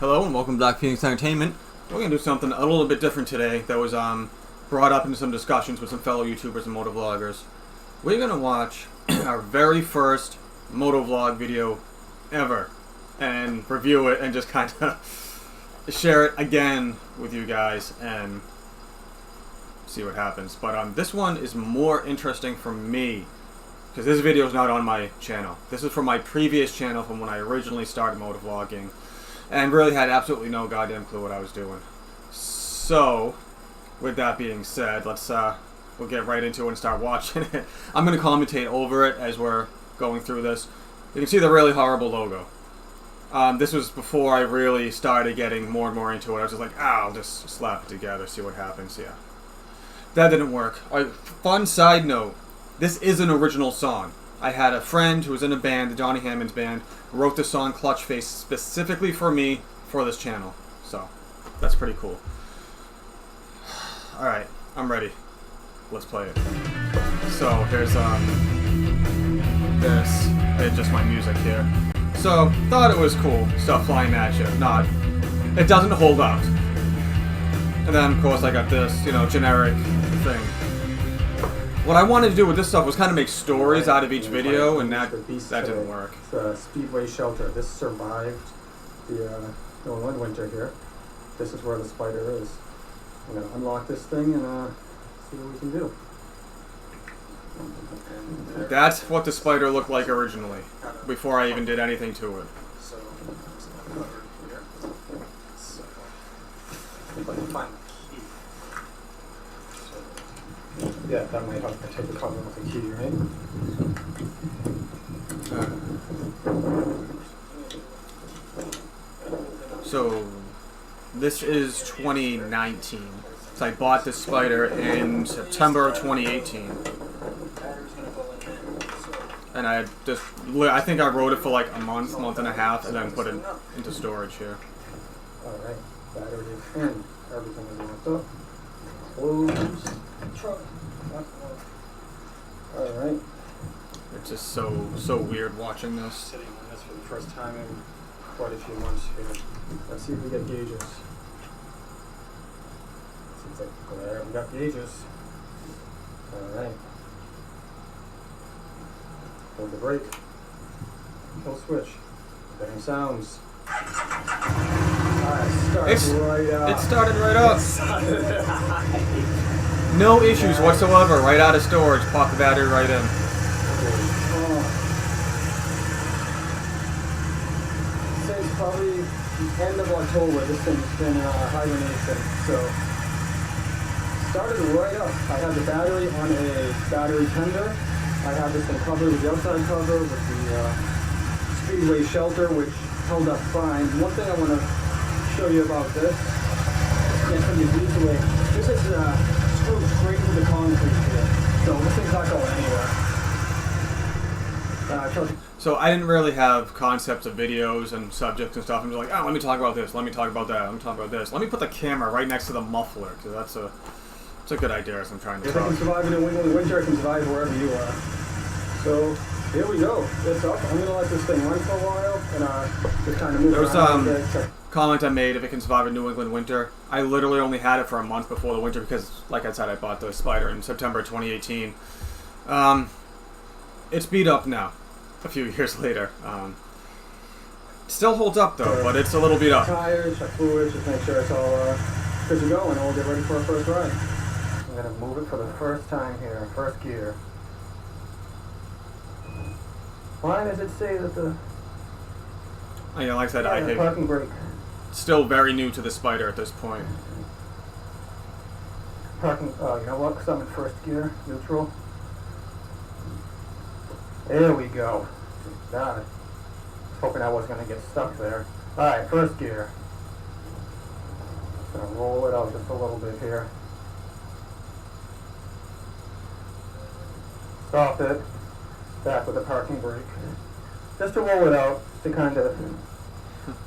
Hello and welcome to Blackphoenix Entertainment. We're going to do something a little bit different today that was brought up into some discussions with some fellow YouTubers and motovloggers. We're going to watch our very first motovlog video ever and review it and just kind of share it again with you guys and see what happens. But this one is more interesting for me because this video is not on my channel. This is from my previous channel from when I originally started motovlogging. And really had absolutely no goddamn clue what I was doing. So, with that being said, we'll get right into it and start watching it. I'm going to commentate over it as we're going through this. You can see the really horrible logo. This was before I really started getting more and more into it. I was just like, I'll just slap it together, see what happens. Yeah. That didn't work. Fun side note, this is an original song. I had a friend who was in a band, the Johnny Hammond's band, who wrote this song Clutch Face specifically for me for this channel. So, that's pretty cool. Alright, I'm ready. Let's play it. So, here's this. It's just my music here. So, thought it was cool, stuff flying at you. Not, it doesn't hold up. And then, of course, I got this, generic thing. What I wanted to do with this stuff was kind of make stories out of each video, and that didn't work. It's a Speedway shelter. This survived the New England winter here. This is where the Spyder is. I'm going to unlock this thing and see what we can do. That's what the Spyder looked like originally, before I even did anything to it. So, cover here. So, if I can find the key. Yeah, that might help. I take the cover off the key, right? So, this is 2019. So I bought this Spyder in September of 2018. And I think I rode it for like a month and a half, and then put it into storage here. Alright, battery is in. Everything is locked up. Close. Alright. It's just so weird watching this. Sitting on this for the first time in quite a few months here. Let's see if we get gauges. Seems like glare. We got gauges. Alright. Hold the brake. Kill switch. Getting sounds. It started right up. No issues whatsoever. Right out of storage. Pop the battery right in. Since probably the end of October, this thing's been hibernation. So started right up. I had the battery on a battery tender. I have this thing covered with the outside cover with the Speedway shelter, which held up fine. One thing I want to show you about this, get some of these away. This is screwed straight into the concrete here, so this thing's not going anywhere. So I didn't really have concepts of videos and subjects and stuff. I'm just like, let me talk about this, let me talk about that, let me talk about this. Let me put the camera right next to the muffler, because that's a good idea as I'm trying to talk. If it can survive in the winter, it can survive wherever you are. So here we go. It's up. I'm going to let this thing run for a while and just kind of move around. There was some comment I made, if it can survive a New England winter. I literally only had it for a month before the winter because, like I said, I bought the Spyder in September 2018. It's beat up now, a few years later. Still holds up though, but it's a little beat up. Tires, check fluids, just make sure it's all good to go, and we'll get ready for our first ride. I'm going to move it for the first time here, first gear. Why does it say that the... Yeah, like I said, I hate parking brake. Still very new to the Spyder at this point. Parking, you know what, because I'm in first gear, neutral. There we go. Got it. Hoping I wasn't going to get stuck there. Alright, first gear. Just going to roll it out just a little bit here. Stop it. Back with the parking brake. Just to roll it out, to kind of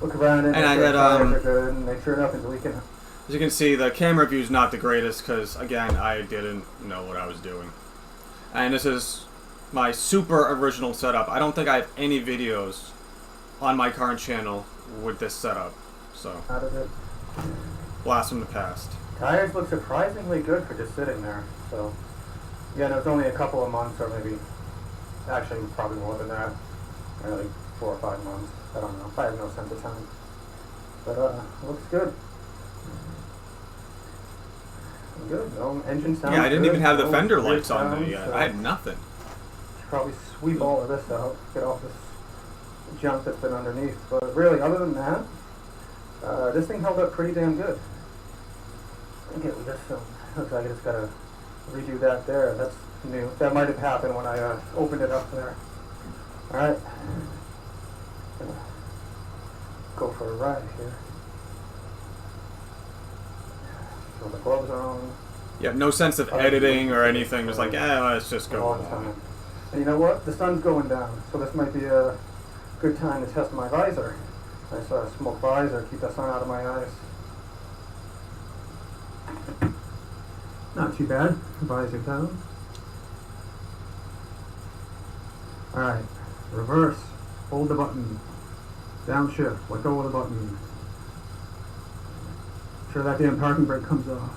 look around it, and I make had, sure good, and make sure nothing's leaking. As you can see, the camera view is not the greatest because, again, I didn't know what I was doing. And this is my super original setup. I don't think I have any videos on my current channel with this setup. So, Out of it. blast from the past. Tires look surprisingly good for just sitting there. So, again, it was only a couple of months, or maybe, actually probably more than that. Maybe like 4 or 5 months. I don't know. I have no sense of time. But looks good. Good. No engine sound. Yeah, I didn't good. even have the No fender brake lights on there sounds, yet. so I had nothing. should probably sweep all of this out, get off this junk that's been underneath. But really, other than that, this thing held up pretty damn good. Okay, we got some. Looks like I just gotta redo that there. That's new. That might have happened when I opened it up there. All right. Gonna go for a ride here. Throw the gloves on. Yeah, no sense of editing or anything. Just like, let's just go Long along. time. And you know what? The sun's going down, so this might be a good time to test my visor. Nice smoke visor, keep the sun out of my eyes. Not too bad. Visor down. Alright, reverse. Hold the button. Downshift. Let go of the button. Sure that damn parking brake comes off.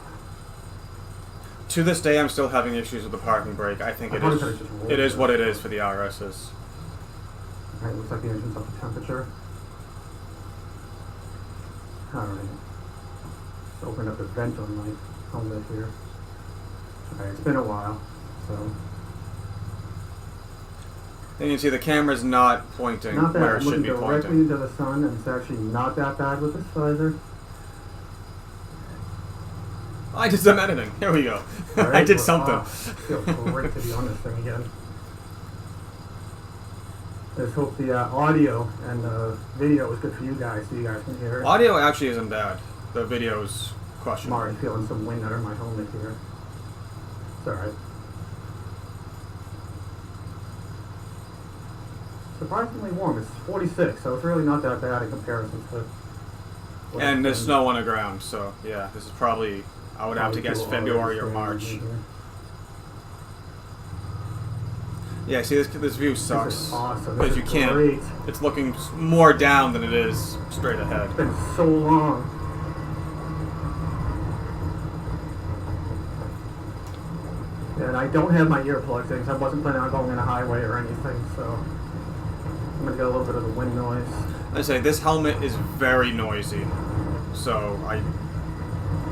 To this day, I'm still having issues with the parking brake. I think it is what it is for the RSs. Alright, looks like the engine's up to temperature. Alright. Let's open up the vent on my helmet here. Alright, it's been a while, so. And you can see the camera's not pointing Not where bad. it I'm should looking be directly pointing. into the sun, and it's actually not that bad with this visor. I did some editing. Here we go. Alright, I did we're something. off. Feels great to be on this thing again. Let's hope the audio and the video is good for you guys, so you guys can hear it. Audio actually isn't bad. The video's I'm questionable. already feeling some wind under my helmet here. It's alright. Surprisingly warm. It's 46, so it's really not that bad in comparison to. what And it's there's been. snow on the ground, so yeah, this is probably, I would have to guess, Probably February or too March. early. Yeah, see, this view This sucks. is awesome. Because This you is can't, great. it's looking more down than it is straight ahead. It's been so long. And I don't have my earplugs in because I wasn't planning on going on a highway or anything, so I'm going to get a little bit of the wind noise. I say, this helmet is very noisy, so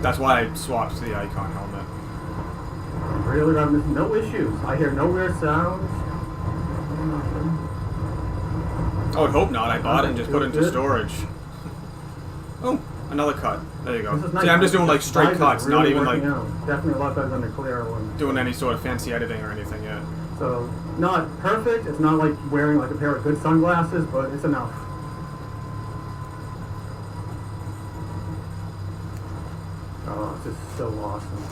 that's why I swapped to the Icon helmet. Really, I'm no issues. I hear no weird sounds. Nothing. I would hope not. I bought it and just put it into Good. storage. Oh, another cut. There you go. This is nice. See, I'm just doing like straight Visor's cuts, not really even like working out. Definitely a lot better than the clear one. doing any sort of fancy editing or anything yet. So, not perfect. It's not like wearing like a pair of good sunglasses, but it's enough. Oh, this is so awesome.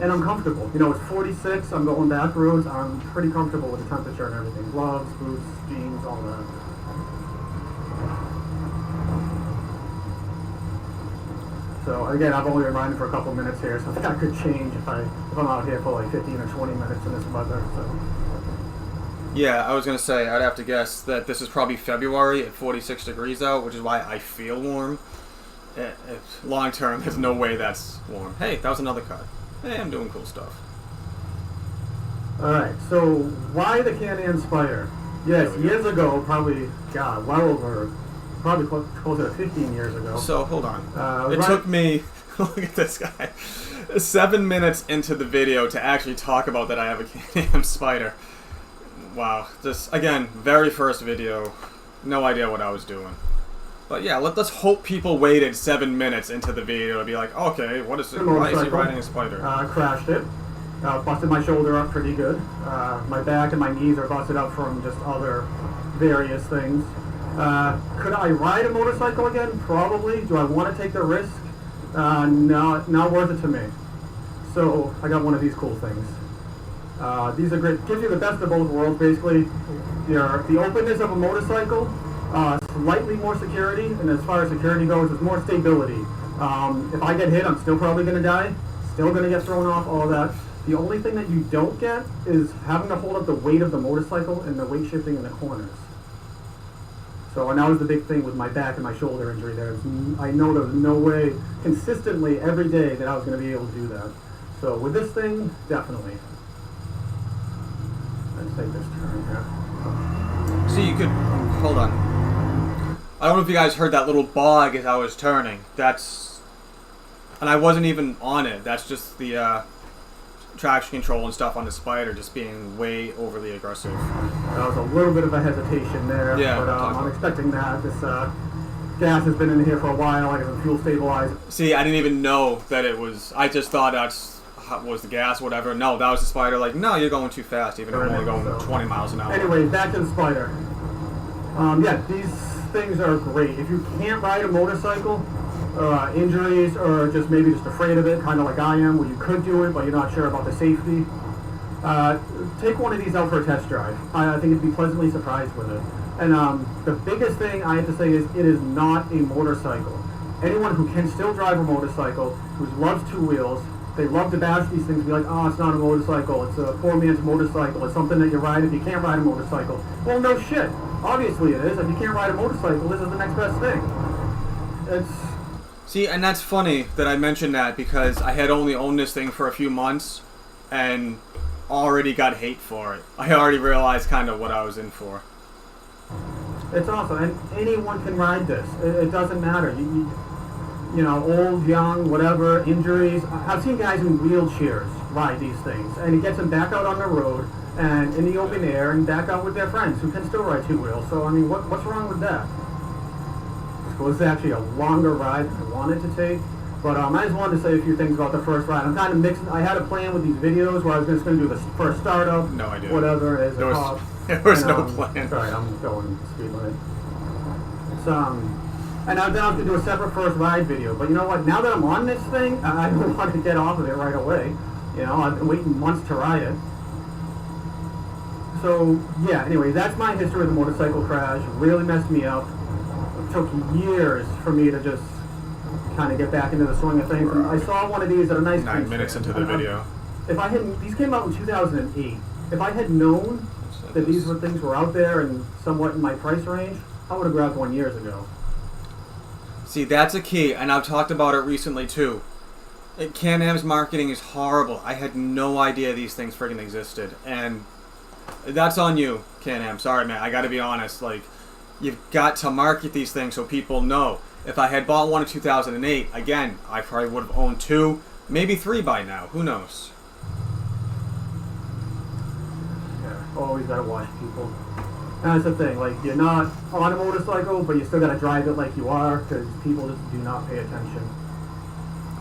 And I'm comfortable. You know, it's 46. I'm going back roads. I'm pretty comfortable with the temperature and everything. Gloves, boots, jeans, all that. So again, I've only been riding for a couple minutes here, so I think I could change if I'm out here for like 15 or 20 minutes in this weather. So. Yeah, I was gonna say, I'd have to guess that this is probably February at 46 degrees out, which is why I feel warm. Long term, there's no way that's warm. Hey, that was another cut. Hey, I'm doing cool stuff. Alright, so why the Can Am Spydser? Yes, years ago, probably, God, well over, probably closer to 15 years ago. So, hold on. It right- took me, look at this guy, 7 minutes into the video to actually talk about that I have a Can Am Spyder. Wow, just, again, very first video, no idea what I was doing. But yeah, let's hope people waited 7 minutes into the video to be like, okay, what is it? Why is he riding a Spyder? Crashed it. Busted my shoulder up pretty good. My back and my knees are busted up from just other various things. Could I ride a motorcycle again? Probably. Do I want to take the risk? Not worth it to me. So I got one of these cool things. These are great. Gives you the best of both worlds, basically. The openness of a motorcycle, slightly more security, and as far as security goes, it's more stability. If I get hit, I'm still probably going to die. Still going to get thrown off, all that. The only thing that you don't get is having to hold up the weight of the motorcycle and the weight shifting in the corners. So, and that was the big thing with my back and my shoulder injury there. I know there was no way consistently every day that I was going to be able to do that. So with this thing, definitely. Let's take this turn here. See, you could, hold on. I don't know if you guys heard that little bog as I was turning. That's, and I wasn't even on it. That's just the traction control and stuff on the Spyder just being way overly aggressive. That was a little bit of a hesitation there, yeah, but I'm expecting that. This gas has been in here for a while. I got some fuel stabilizer. See, I didn't even know that it was, I just thought that's was the gas, whatever. No, that was the Spyder. Like, no, you're going too fast, even though I'm only going 20 miles an hour. Anyway, back to the Spyder. Yeah, these things are great. If you can't ride a motorcycle, injuries, or just maybe just afraid of it, kind of like I am, where you could do it, but you're not sure about the safety, take one of these out for a test drive. I think you'd be pleasantly surprised with it. And the biggest thing I have to say is it is not a motorcycle. Anyone who can still drive a motorcycle, who loves two wheels, they love to bash these things, be like, oh, it's not a motorcycle, it's a poor man's motorcycle, it's something that you ride if you can't ride a motorcycle. Well, no shit. Obviously it is. If you can't ride a motorcycle, this is the next best thing. It's... See, and that's funny that I mentioned that because I had only owned this thing for a few months and already got hate for it. I already realized kind of what I was in for. It's awesome, and anyone can ride this. It doesn't matter. You know, old, young, whatever, injuries. I've seen guys in wheelchairs ride these things, and it gets them back out on the road and in the open air and back out with their friends who can still ride two wheels. So, I mean, what's wrong with that? It was actually a longer ride than I wanted to take, but I just wanted to say a few things about the first ride. I'm kind of mixing. I had a plan with these videos where I was just going to do the first startup, no idea, whatever it is. There was no plan. Sorry, I'm going speed limit. It's and I was going to do a separate first ride video, but you know what? Now that I'm on this thing, I don't want to get off of it right away. You know, I've been waiting months to ride it. So yeah. Anyway, that's my history of the motorcycle crash. It really messed me up. It took years for me to just kind of get back into the swing of things. And I saw one of these at a nice 9 minutes into the video. If I hadn't, these came out in 2008. If I had known that these were things were out there and somewhat in my price range, I would have grabbed one years ago. See, that's a key, and I've talked about it recently too. Can Am's marketing is horrible. I had no idea these things freaking existed, and that's on you, Can Am. Sorry, man. I got to be honest. Like, you've got to market these things so people know. If I had bought one in 2008, again, I probably would have owned 2, maybe 3 by now. Who knows? Yeah, always gotta watch people. And that's the thing, like, you're not on a motorcycle, but you still gotta drive it like you are, because people just do not pay attention.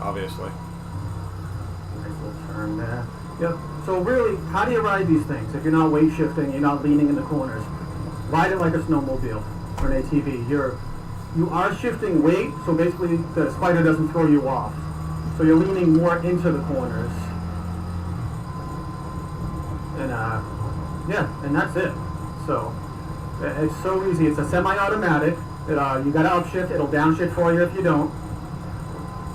Obviously. Nice little turn there. Yep. So really, how do you ride these things? If you're not weight shifting, you're not leaning in the corners. Ride it like a snowmobile or an ATV. You are shifting weight, so basically the Spyder doesn't throw you off. So you're leaning more into the corners. And yeah, and that's it. So it's so easy. It's a semi-automatic. You gotta upshift. It'll downshift for you if you don't.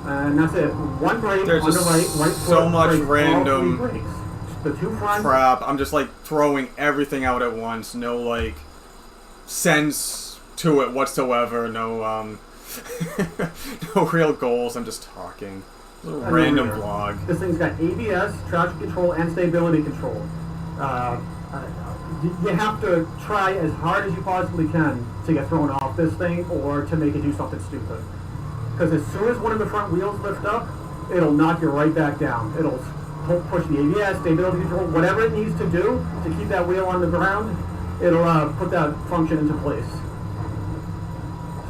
And that's it. One brake There's on the right foot. so much brakes, random all 3 brakes. The 2 front. crap. I'm just like throwing everything out at once. No like sense to it whatsoever. No no real goals. I'm just talking. A little random vlog. This thing's got ABS, traction control, and stability control. You have to try as hard as you possibly can to get thrown off this thing or to make it do something stupid. Because as soon as one of the front wheels lift up, it'll knock you right back down. It'll push the ABS, stability control, whatever it needs to do to keep that wheel on the ground, it'll put that function into place.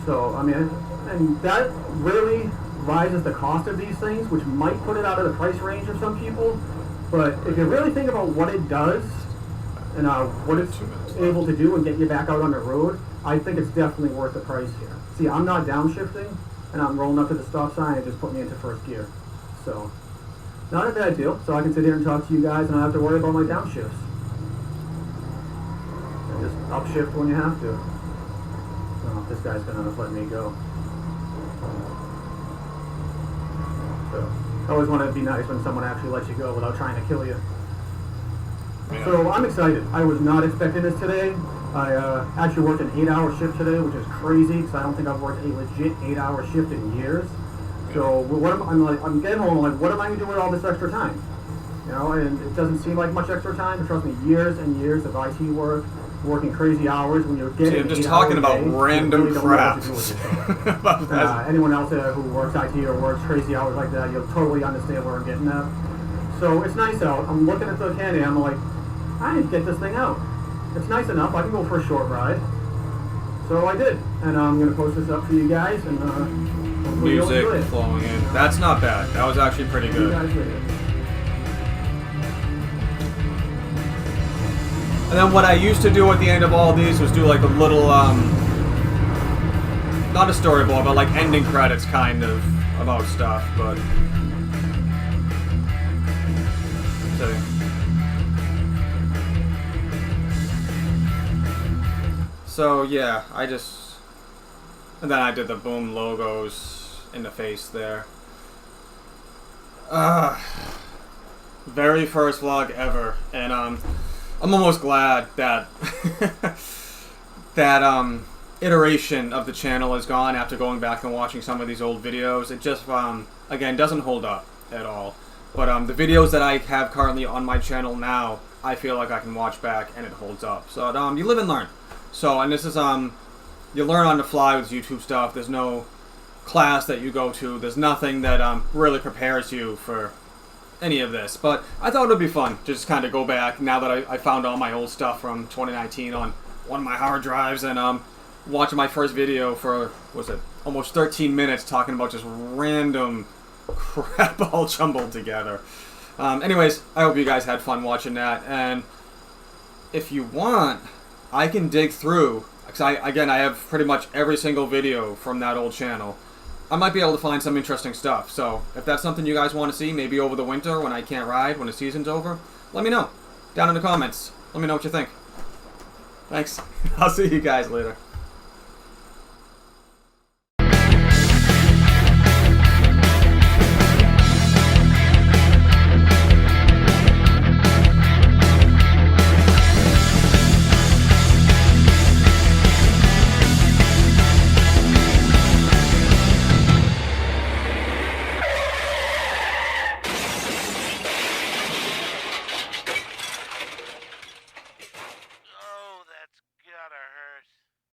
So, I mean, and that really rises the cost of these things, which might put it out of the price range of some people. But if you really think about what it does and what it's able to do and get you back out on the road, I think it's definitely worth the price here. See, I'm not downshifting, and I'm rolling up to the stop sign and it just put me into first gear. So, not a bad deal. So I can sit here and talk to you guys and I don't have to worry about my downshifts. And just upshift when you have to. I don't know if this guy's gonna let me go. So, I always want to be nice when someone actually lets you go without trying to kill you. Yeah. So I'm excited. I was not expecting this today. I actually worked an 8-hour shift today, which is crazy because I don't think I've worked a legit 8-hour shift in years. So I'm getting home, I'm like, what am I going to do with all this extra time? You know, and it doesn't seem like much extra time, but trust me, years and years of IT work, working crazy hours when you're getting. See, I'm just talking about random really crap. Anyone else who works IT or works crazy hours like that, you'll totally understand where I'm getting at. So it's nice out. I'm looking at the Can Am, I'm like, I need to get this thing out. It's nice enough, I can go for a short ride. So I did, and I'm going to post this up for you guys, and hopefully you'll enjoy music it. flowing in. That's not bad. That was actually pretty You good. guys later. And then what I used to do at the end of all these was do like a little, not a storyboard, but like ending credits kind of about stuff, but... So yeah, and then I did the boom logos in the face there. Very first vlog ever, and I'm almost glad that that iteration of the channel is gone after going back and watching some of these old videos. It just again doesn't hold up at all. But the videos that I have currently on my channel now, I feel like I can watch back and it holds up. So you live and learn. So, and this is you learn on the fly with YouTube stuff. There's no class that you go to. There's nothing that really prepares you for any of this. But I thought it would be fun to just kind of go back now that I found all my old stuff from 2019 on one of my hard drives, and watching my first video for, what was it, almost 13 minutes talking about just random crap all jumbled together. Anyways, I hope you guys had fun watching that, and if you want, I can dig through, because I have pretty much every single video from that old channel. I might be able to find some interesting stuff, so if that's something you guys want to see, maybe over the winter when I can't ride, when the season's over, let me know down in the comments. Let me know what you think. Thanks. I'll see you guys later.